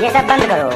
ये सब बंद करो।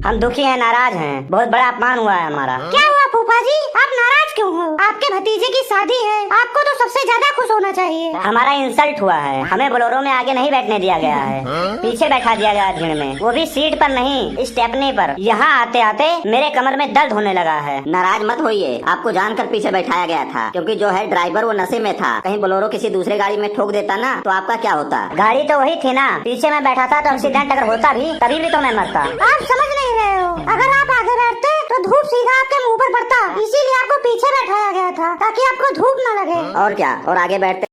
हम दुखी हैं, नाराज हैं, बहुत बड़ा अपमान हुआ है हमारा। क्या हुआ फूफा जी, आप नाराज क्यों हो? आपके भतीजे की शादी है, आपको तो सबसे ज्यादा खुश होना चाहिए। हमारा इंसल्ट हुआ है, हमें बोलेरो में आगे नहीं बैठने दिया गया है, पीछे बैठा दिया गया भीड़ में, वो भी सीट पर नहीं, स्टेपनी पर। यहाँ आते आते मेरे कमर में दर्द होने लगा है। नाराज मत होइए, आपको जानकर पीछे बैठाया गया था, क्योंकि जो है ड्राइवर वो नशे में था। कहीं बोलेरो किसी दूसरे गाड़ी में ठोक देता ना तो आपका क्या होता? गाड़ी तो वही थी ना, पीछे मैं बैठा था तो एक्सीडेंट अगर होता भी तभी भी तो मैं मरता। आप समझ नहीं रहे हो, अगर आप आगे बैठते तो धूप सीधा आपके मुंह पर पड़ता, इसीलिए आपको पीछे बैठाया गया था ताकि आपको धूप न लगे। और क्या, और आगे बैठते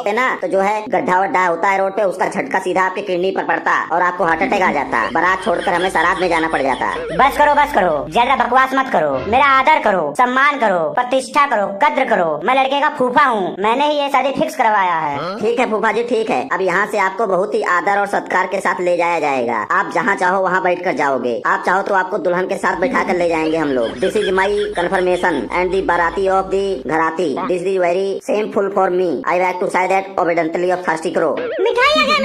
ना तो जो है गड्ढा वड्ढा होता है रोड पे, उसका झटका सीधा आपके किडनी पर पड़ता और आपको हार्ट अटैक आ जाता। बारात छोड़कर हमें सराद में जाना पड़ जाता। बस करो, ज्यादा बकवास मत करो, मेरा आदर करो, सम्मान करो, प्रतिष्ठा करो, कद्र करो। मैं लड़के का फूफा हूँ, मैंने ही ये शादी फिक्स करवाया है। ठीक है फूफा जी, ठीक है। अब यहाँ से आपको बहुत ही आदर और सत्कार के साथ ले जाया जाएगा। आप जहाँ चाहो वहाँ बैठ कर जाओगे। आप चाहो तो आपको दुल्हन के साथ बैठा कर ले जाएंगे हम लोग। This is my confirmation and the बाराती ऑफ दी घराती। This is very shameful for me. I like to say that obediently of thirsty करो। मिठाई आ गया।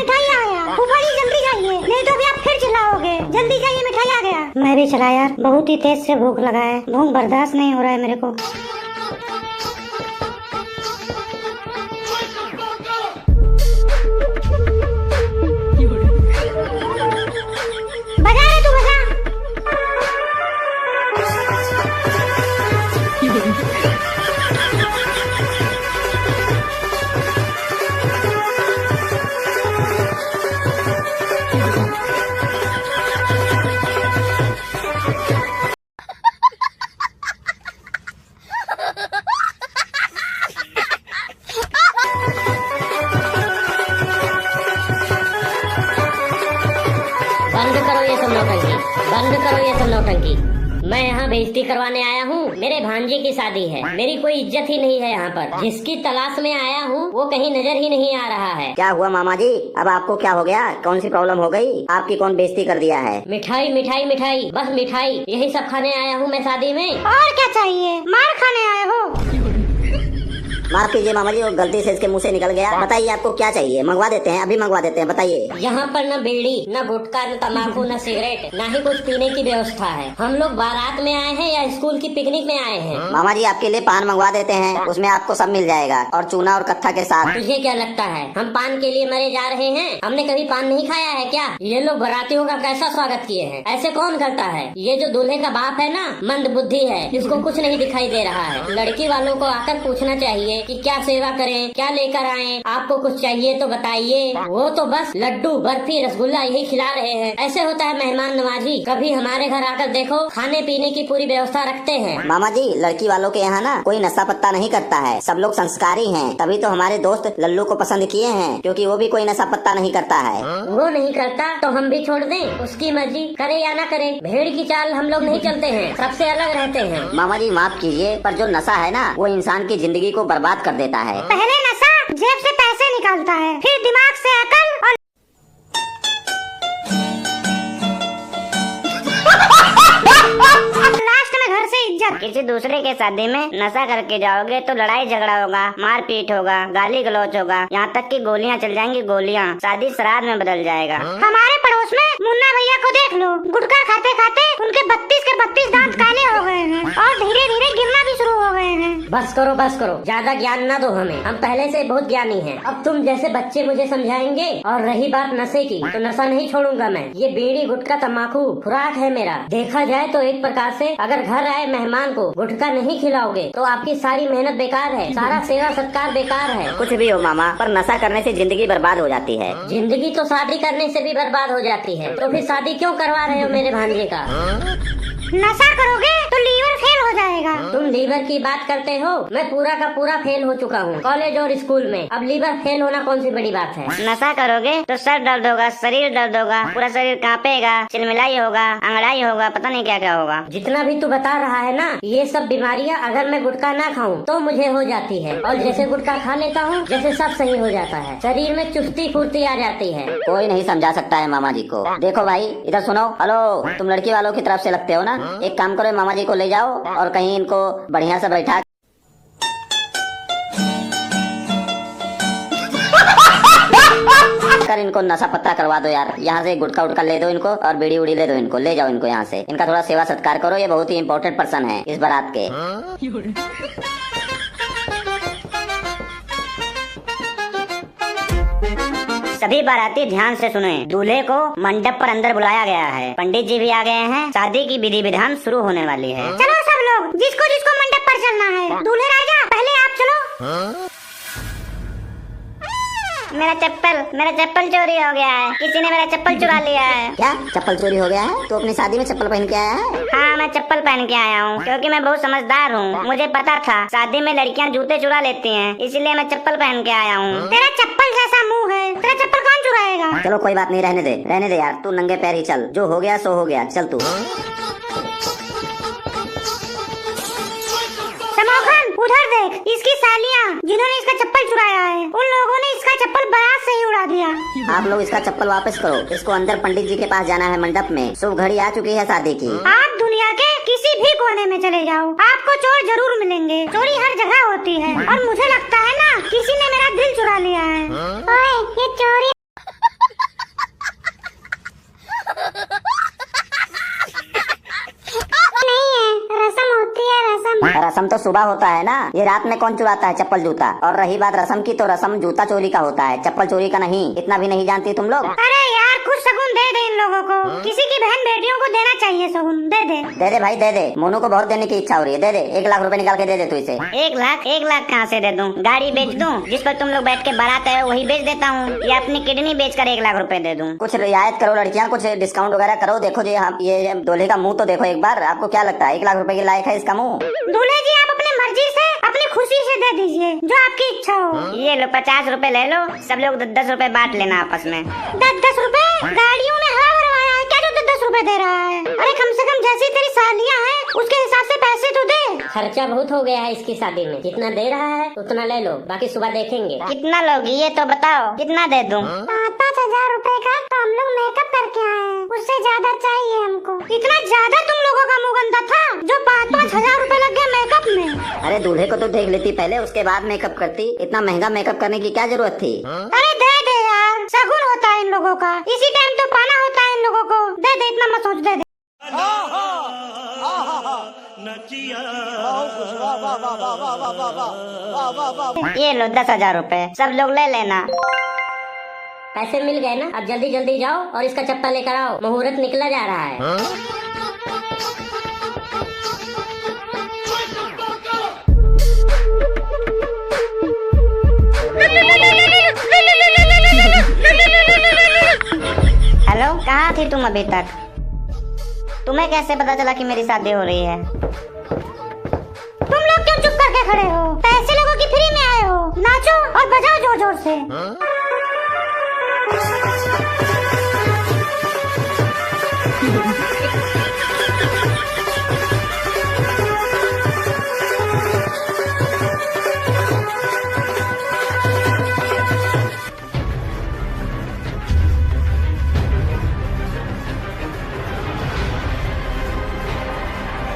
फूफा जी जल्दी जाइए, नहीं तो अभी आप फिर चिल्लाओगे। जल्दी जाइए, मिठाई आ गया। मैं भी चला यार, बहुत ही तेज से भूख लगा है, भूख बर्दाश्त नहीं हो रहा है मेरे को। बजा रे तू, बजा। बंद करो ये सब नौटंकी। मैं यहाँ बेइज्जती करवाने आया हूँ, मेरे भांजे की शादी है, मेरी कोई इज्जत ही नहीं है यहाँ पर। जिसकी तलाश में आया हूँ वो कहीं नजर ही नहीं आ रहा है। क्या हुआ मामा जी, अब आपको क्या हो गया? कौन सी प्रॉब्लम हो गई? आपकी कौन बेइज्जती कर दिया है? मिठाई मिठाई मिठाई, बस मिठाई, यही सब खाने आया हूँ मैं शादी में। और क्या चाहिए? मार खाने आए हो? माफ कीजिए मामा जी, वो गलती से इसके मुंह से निकल गया। बताइए आपको क्या चाहिए, मंगवा देते हैं, अभी मंगवा देते हैं, बताइए। यहाँ पर न बीड़ी, न गुटखा, न तम्बाकू, न सिगरेट, न ही कुछ पीने की व्यवस्था है। हम लोग बारात में आए हैं या स्कूल की पिकनिक में आए हैं? मामा जी आपके लिए पान मंगवा देते हैं, उसमें आपको सब मिल जाएगा, और चूना और कत्था के साथ। तुझे क्या लगता है हम पान के लिए मरे जा रहे हैं? हमने कभी पान नहीं खाया है क्या? ये लोग बारातियों का कैसा स्वागत किए हैं, ऐसे कौन करता है? ये जो दूल्हे का बाप है ना, मंद बुद्धि है, इसको कुछ नहीं दिखाई दे रहा है। लड़की वालों को आकर पूछना चाहिए कि क्या सेवा करें, क्या लेकर आएं, आपको कुछ चाहिए तो बताइए। वो तो बस लड्डू, बर्फी, रसगुल्ला यही खिला रहे हैं। ऐसे होता है मेहमान नवाजी? कभी हमारे घर आकर देखो, खाने पीने की पूरी व्यवस्था रखते हैं। मामा जी लड़की वालों के यहाँ ना कोई नशा पत्ता नहीं करता है, सब लोग संस्कारी हैं, तभी तो हमारे दोस्त लल्लू को पसंद किए हैं, क्योंकि वो भी कोई नशा पत्ता नहीं करता है। वो नहीं करता तो हम भी छोड़ दें? उसकी मर्जी, करे या ना करे, भेड़ की चाल हम लोग नहीं चलते हैं, सबसे अलग रहते हैं। मामा जी माफ कीजिए, पर जो नशा है ना वो इंसान की जिंदगी को बर्बाद कर देता है। पहले नशा जेब से पैसे निकालता है, फिर दिमाग से अकल और लास्ट में घर से इज्जत। किसी दूसरे के शादी में नशा करके जाओगे तो लड़ाई झगड़ा होगा, मारपीट होगा, गाली गलौज होगा, यहाँ तक कि गोलियाँ चल जाएंगी, गोलियाँ। शादी श्राद्ध में बदल जाएगा। हमारे पड़ोस में मुन्ना भैया को देख लो, गुटखा खाते खाते उनके 32 के 32 दांत काले हो गए हैं और धीरे धीरे गिरना भी शुरू हो गए हैं। बस करो, ज्यादा ज्ञान ना दो हमें, हम पहले से बहुत ज्ञानी हैं। अब तुम जैसे बच्चे मुझे समझाएंगे। और रही बात नशे की, तो नशा नहीं छोड़ूंगा मैं। ये बीड़ी गुटखा तम्बाकू खुराक है मेरा। देखा जाए तो एक प्रकार से अगर घर आए मेहमान को गुटखा नहीं खिलाओगे तो आपकी सारी मेहनत बेकार है, सारा सेवा सत्कार बेकार है। कुछ भी हो मामा, पर नशा करने से जिंदगी बर्बाद हो जाती है। जिंदगी तो शादी करने से भी बर्बाद हो जाती है, तो फिर शादी क्यों करवा रहे हो मेरे भांजे का? नशा करोगे तो लीवर फेल हो जाएगा। तुम लीवर की बात करते हो? मैं पूरा का पूरा फेल हो चुका हूँ कॉलेज और स्कूल में। अब लीवर फेल होना कौन सी बड़ी बात है? नशा करोगे तो सर दर्द होगा, शरीर दर्द होगा, पूरा शरीर कांपेगा, चिलमिलाई होगा, अंगड़ाई होगा, पता नहीं क्या क्या होगा। जितना भी तू बता रहा है ना, ये सब बीमारियाँ अगर मैं गुटखा ना खाऊं तो मुझे हो जाती है, और जैसे गुटखा खा लेता हूँ जैसे सब सही हो जाता है, शरीर में चुस्ती फुर्ती आ जाती है। कोई नहीं समझा सकता है मामा जी को। देखो भाई इधर सुनो, हेलो, तुम लड़की वालों की तरफ से लगते हो ना, एक काम करो, मामा जी को ले जाओ और कहीं इनको बढ़िया से बैठा जाकर इनको नशा पत्ता करवा दो यार। यहाँ से गुटखा उटका ले दो इनको और बीड़ी उड़ी ले दो इनको, ले जाओ इनको यहाँ से। इनका थोड़ा सेवा सत्कार करो, ये बहुत ही इंपॉर्टेंट पर्सन है इस बारात के। सभी बाराती ध्यान से सुने। दूल्हे को मंडप पर अंदर बुलाया गया है। पंडित जी भी आ गए हैं। शादी की विधि विधान शुरू होने वाली है। चलो सब लोग, जिसको जिसको मंडप पर चलना है। दूल्हे राजा पहले आप चलो। मेरा चप्पल चोरी हो गया है। किसी ने मेरा चप्पल चुरा लिया है। क्या चप्पल चोरी हो गया है? तो अपनी शादी में चप्पल पहन के आया है? हाँ, मैं चप्पल पहन के आया हूँ क्योंकि मैं बहुत समझदार हूँ। मुझे पता था शादी में लड़कियाँ जूते चुरा लेती हैं, इसलिए मैं चप्पल पहन के आया हूँ। तेरा चप्पल जैसा मुंह है, तेरा चप्पल कौन चुराएगा? चलो कोई बात नहीं, रहने दे यार। तू नंगे पैर ही चल, जो हो गया सो हो गया, चल तू। समोखन उधर देख, इसकी सालियाँ जिन्होंने इसका चप्पल चुराया है, उन लोगों ने इसका चप्पल बारात से ही उड़ा दिया। आप लोग इसका चप्पल वापस करो। इसको अंदर पंडित जी के पास जाना है मंडप में। शुभ घड़ी आ चुकी है शादी की। आप दुनिया के किसी भी कोने में चले जाओ, आपको चोर जरूर मिलेंगे। चोरी हर जगह होती है और मुझे लगता है ना किसी ने मेरा दिल चुरा लिया है। ओए, ये चोरी नहीं है, रस्म होती है। रस्म तो सुबह होता है ना, ये रात में कौन चुराता है चप्पल जूता? और रही बात रस्म की, तो रस्म जूता चोरी का होता है, चप्पल चोरी का नहीं। इतना भी नहीं जानती तुम लोग? अरे यार, कुछ शगुन दे दे इन लोगों को। किसी की बहन बेटियों को देना चाहिए शगुन। दे दे भाई दे दे। मोनू को बहुत देने की इच्छा हो रही है। दे 1 लाख रुपए निकाल के दे दे तू इसे। 1 लाख कहाँ से दे दूं? गाड़ी बेच दूं जिस पर तुम लोग बैठ के बारात आए वही बेच देता हूँ, या अपनी किडनी बेचकर 1 लाख रुपए दे दूं? कुछ रियायत करो लड़कियाँ, कुछ डिस्काउंट वगैरह करो। देखो जी, ये दूल्हे का मुंह तो देखो एक बार। आपको क्या लगता है 1 लाख रुपए के लायक है इसका मुंह? दूल्हे जी, आप अपनी मर्जी से, अपनी खुशी से दे दीजिए, जो आपकी इच्छा हो। ये लो 50 रुपए ले लो, सब लोग 10 रुपए बांट लेना आपस में। 10 रुपए? गाड़ियों में हवा भरवाया है क्या जो 10 रुपए दे रहा है? अरे कम से कम जैसी तेरी सालियाँ हैं उसके हिसाब से पैसे तो दे। खर्चा बहुत हो गया है इसकी शादी में। जितना दे रहा है उतना ले लो, बाकी सुबह देखेंगे। कितना लोगी ये तो बताओ, कितना दे दूं? 5,000 रुपए का तो हम लोग मेकअप करके आए हैं, उससे ज्यादा चाहिए हमको। इतना ज्यादा तुम लोगों का मुँह गंदा था जो 5,000 रुपए लग गए मेकअप में। अरे दूल्हे को तो देख लेती पहले, उसके बाद मेकअप करती। इतना महंगा मेकअप करने की क्या जरूरत थी? अरे दे यार, शगुन होता है इन लोगों का, इसी टाइम तो पाना होता है इन लोगों को। दे इतना मत सोच, दे। ये लो 10,000 रुपए, सब लोग ले लेना। पैसे मिल गए ना, अब जल्दी जल्दी जाओ और इसका चप्पल लेकर आओ, मुहूर्त निकला जा रहा है। हेलो, कहाँ थी तुम अभी तक? तुम्हें कैसे पता चला कि मेरी शादी हो रही है? तुम लोग क्यों चुप करके खड़े हो? पैसे लोगों की फ्री में आए हो, नाचो और बजाओ जोर जोर से।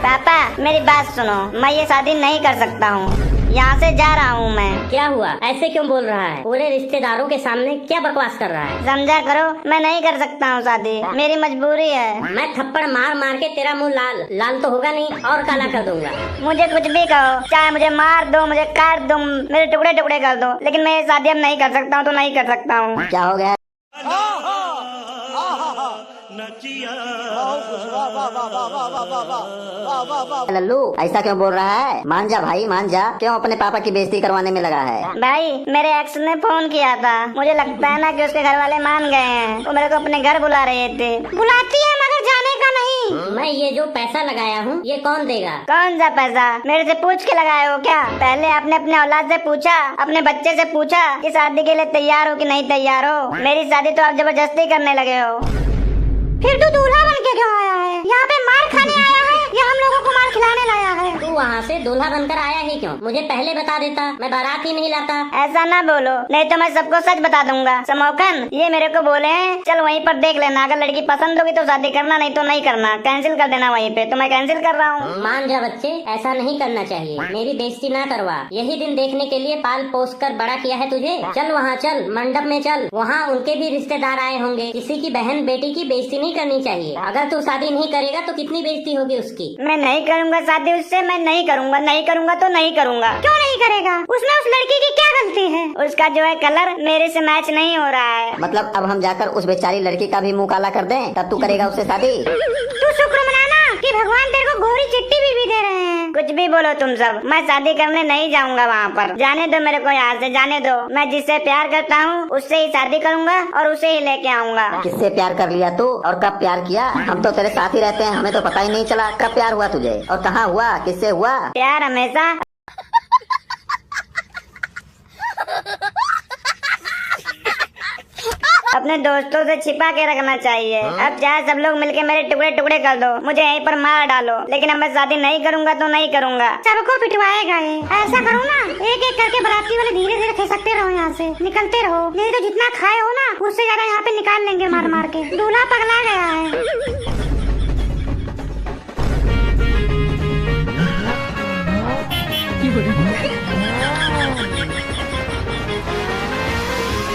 पापा मेरी बात सुनो, मैं ये शादी नहीं कर सकता हूँ, यहाँ से जा रहा हूँ मैं। क्या हुआ, ऐसे क्यों बोल रहा है? पूरे रिश्तेदारों के सामने क्या बकवास कर रहा है? समझा करो, मैं नहीं कर सकता हूँ शादी, मेरी मजबूरी है। मैं थप्पड़ मार मार के तेरा मुंह लाल तो होगा नहीं और काला कर दूंगा। मुझे कुछ भी कहो, चाहे मुझे मार दो, मुझे काट दो, मेरे टुकड़े टुकड़े कर दो, लेकिन मैं ये शादी अब नहीं कर सकता हूँ, तो नहीं कर सकता हूँ। क्या हो गया? लल्लू ऐसा क्यों बोल रहा है? मान जा भाई, मान जा। क्यों अपने पापा की बेइज्जती करवाने में लगा है? भाई मेरे एक्स ने फोन किया था, मुझे लगता है ना कि उसके घर वाले मान गए हैं। वो मेरे को अपने घर बुला रहे थे। बुलाती है मगर जाने का नहीं। मैं ये जो पैसा लगाया हूँ ये कौन देगा? कौन सा पैसा? मेरे से पूछ के लगाए हो क्या? पहले आपने अपने औलाद से पूछा, अपने बच्चे से पूछा कि शादी के लिए तैयार हो कि नहीं तैयार हो? मेरी शादी तो आप जबरदस्ती करने लगे हो। फिर तू दूल्हा बन के क्यों आया है? यहाँ पे मार खाने आया है या हम लोगों को मार खिलाने लाया है? तू वहाँ से दूल्हा बनकर आया ही क्यों? मुझे पहले बता देता, मैं बारात ही नहीं लाता। ऐसा ना बोलो, नहीं तो मैं सबको सच बता दूंगा। समोकन ये मेरे को बोले हैं चल वहीं पर देख लेना, अगर लड़की पसंद होगी तो शादी करना, नहीं तो नहीं करना, कैंसिल कर देना वहीं पे। तो मैं कैंसिल कर रहा हूँ। मान जा बच्चे, ऐसा नहीं करना चाहिए, मेरी बेइज्जती ना करवा। यही दिन देखने के लिए पाल पोस कर बड़ा किया है तुझे। चल वहाँ चल, मंडप में चल, वहाँ उनके भी रिश्तेदार आए होंगे। किसी की बहन बेटी की बेइज्जती नहीं करनी चाहिए। अगर तू शादी नहीं करेगा तो कितनी बेइज्जती होगी उसकी। मैं नहीं करूँगा शादी उससे, मैं नहीं करूँगा, नहीं करूँगा तो नहीं करूँगा। क्यों नहीं करेगा? उसमें उस लड़की की क्या गलती है? उसका जो है कलर मेरे से मैच नहीं हो रहा है। मतलब अब हम जाकर उस बेचारी लड़की का भी मुंह काला कर दें, तब तू करेगा उससे शादी? तू शुक्र मनाना कि भगवान तेरे को गोरी चिट्ठी भी दे रहे हैं। कुछ भी बोलो तुम सब, मैं शादी करने नहीं जाऊंगा वहाँ पर। जाने दो मेरे को यहाँ से, जाने दो। मैं जिससे प्यार करता हूँ उससे ही शादी करूंगा और उसे ही लेके आऊंगा। किससे प्यार कर लिया तू और कब प्यार किया? हम तो तेरे साथ ही रहते हैं, हमें तो पता ही नहीं चला कब प्यार हुआ तुझे और कहाँ हुआ, किससे हुआ? प्यार हमेशा अपने दोस्तों से छिपा के रखना चाहिए। अब चाहे सब लोग मिलके मेरे टुकड़े टुकड़े कर दो, मुझे यहीं पर मार डालो, लेकिन अब मैं शादी नहीं करूंगा तो नहीं करूंगा। सबको पिटवाएगा ये। ऐसा करो ना, एक एक करके बाराती वाले धीरे धीरे खिसकते रहो, यहाँ से निकलते रहो, नहीं तो जितना खाए हो ना उससे ज्यादा यहाँ पे निकाल लेंगे मार मार के। दूल्हा पगला गया है।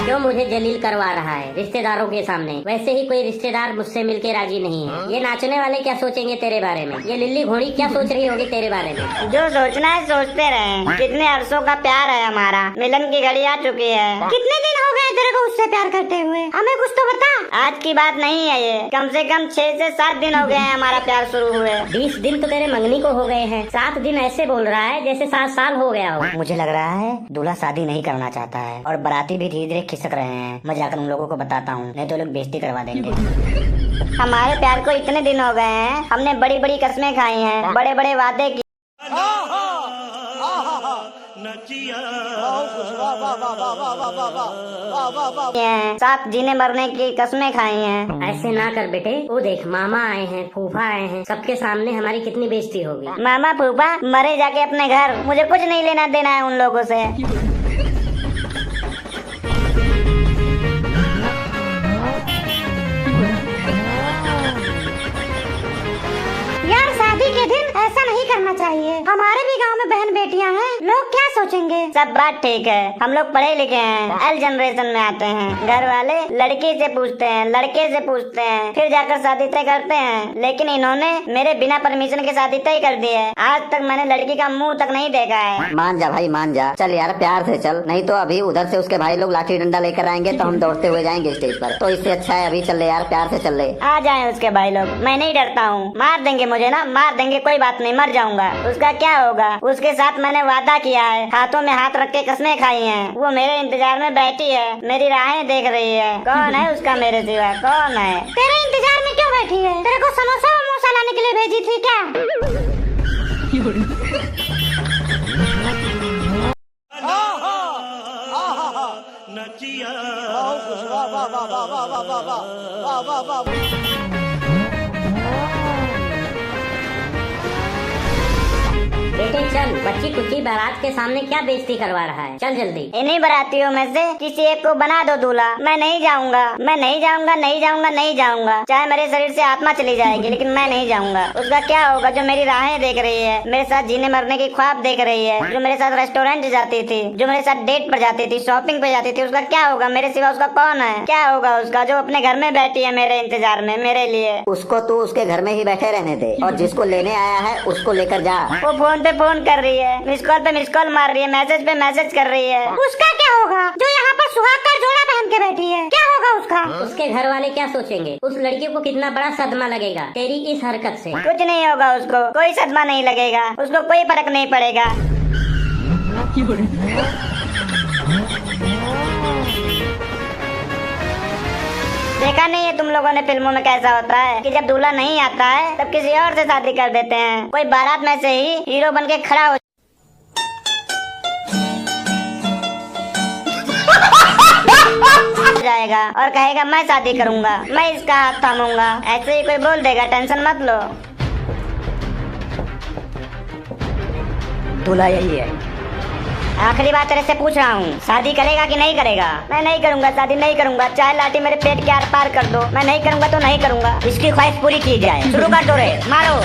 क्यों मुझे जलील करवा रहा है रिश्तेदारों के सामने? वैसे ही कोई रिश्तेदार मुझसे मिलके राजी नहीं है। ये नाचने वाले क्या सोचेंगे तेरे बारे में? ये लिल्ली घोड़ी क्या सोच रही होगी तेरे बारे में? जो सोचना है सोचते रहे। कितने अरसों का प्यार है हमारा, मिलन की घड़ी आ चुकी है। कितने दिन हो गए तेरे को उससे प्यार करते हुए? हमें कुछ तो बता। आज की बात नहीं है ये, कम से कम 6 से 7 दिन हो गए हैं हमारा प्यार शुरू हुए। 20 दिन तो तेरे मंगनी को हो गए हैं, 7 दिन ऐसे बोल रहा है जैसे 7 साल हो गया हो। मुझे लग रहा है दूल्हा शादी नहीं करना चाहता है और बाराती भी धीरे धीरे खिसक रहे हैं। मैं जाकर उन लोगों को बताता हूँ, नहीं तो लोग बेइज्जती करवा देंगे। हमारे प्यार को इतने दिन हो गए हैं, हमने बड़ी बड़ी कस्में खाई हैं, बड़े बड़े वादे किए हैं, साथ जीने मरने की कस्में खाई हैं। ऐसे ना कर बेटे, वो देख मामा आए हैं, फूफा आए हैं, सबके सामने हमारी कितनी बेइज्जती होगी। मामा फूफा मरे जाके अपने घर, मुझे कुछ नहीं लेना देना है उन लोगों से। यार शादी के दिन ऐसा नहीं करना चाहिए। हमारे भी गांव में बहन बेटियां हैं, लोग क्या सोचेंगे? सब बात ठीक है, हम लोग पढ़े लिखे हैं, एल जनरेशन में आते हैं। घर वाले लड़की से पूछते हैं, लड़के से पूछते हैं, फिर जाकर शादी तय करते हैं। लेकिन इन्होंने मेरे बिना परमिशन के शादी तय कर दी है। आज तक मैंने लड़की का मुंह तक नहीं देखा है। मान जा भाई मान जा, चल यार प्यार से चल, नहीं तो अभी उधर से उसके भाई लोग लाठी डंडा लेकर आएंगे तो हम दौड़ते हुए जाएंगे स्टेज पर। तो इससे अच्छा है अभी चल ले यार, प्यार से चल ले। आ जाए उसके भाई लोग, मैं नहीं डरता हूँ। मार देंगे मुझे ना, मार देंगे, कोई बात नहीं, मर जाऊंगा। उसका क्या होगा? उसके साथ मैंने वादा किया है, हाथों में हाथ रख के कस्में खाई हैं। वो मेरे इंतजार में बैठी है, मेरी राहें देख रही है। कौन है उसका मेरे सिवा, कौन है? तेरे इंतजार में क्यों बैठी है? तेरे को समोसा वमोसा लाने के लिए भेजी थी क्या? बेटे चल, बच्ची कुची बारात के सामने क्या बेइज्जती करवा रहा है? चल जल्दी। इन्हीं बारातियों में से किसी एक को बना दो दूल्हा। मैं नहीं जाऊंगा, मैं नहीं जाऊंगा, नहीं जाऊंगा, नहीं जाऊंगा। चाहे मेरे शरीर से आत्मा चली जाएगी, लेकिन मैं नहीं जाऊंगा। उसका क्या होगा जो मेरी राहें देख रही है, मेरे साथ जीने मरने की ख्वाब देख रही है, जो मेरे साथ रेस्टोरेंट जाती थी, जो मेरे साथ डेट पर जाती थी, शॉपिंग पे जाती थी। उसका क्या होगा? मेरे सिवा उसका कौन है? क्या होगा उसका जो अपने घर में बैठी है मेरे इंतजार में, मेरे लिए? उसको तू उसके घर में ही बैठे रहने दे और जिसको लेने आया है उसको लेकर जा। वो फोन पे फोन कर रही है, मिस कॉल पे मिस कॉल मार रही है, मैसेज पे मैसेज कर रही है। उसका क्या होगा जो यहाँ पर सुहाग का जोड़ा पहन के बैठी है? क्या होगा उसका? उसके घर वाले क्या सोचेंगे? उस लड़की को कितना बड़ा सदमा लगेगा तेरी इस हरकत से। कुछ नहीं होगा उसको, कोई सदमा नहीं लगेगा, उसको कोई फर्क नहीं पड़ेगा। देखा नहीं है तुम लोगों ने फिल्मों में कैसा होता है कि जब दूल्हा नहीं आता है तब किसी और से शादी कर देते हैं। कोई बारात में से ही हीरो बन के खड़ा हो जाएगा और कहेगा मैं शादी करूंगा, मैं इसका हाथ थामूंगा। ऐसे ही कोई बोल देगा, टेंशन मत लो। दूल्हा यही है। आखिरी बार तेरे से पूछ रहा हूँ, शादी करेगा कि नहीं करेगा? मैं नहीं करूँगा, शादी नहीं करूँगा, चाहे लाठी मेरे पेट के आर पार कर दो, मैं नहीं करूँगा तो नहीं करूँगा। इसकी ख्वाहिश पूरी की जाए। शुरू कर दो रे, मारो।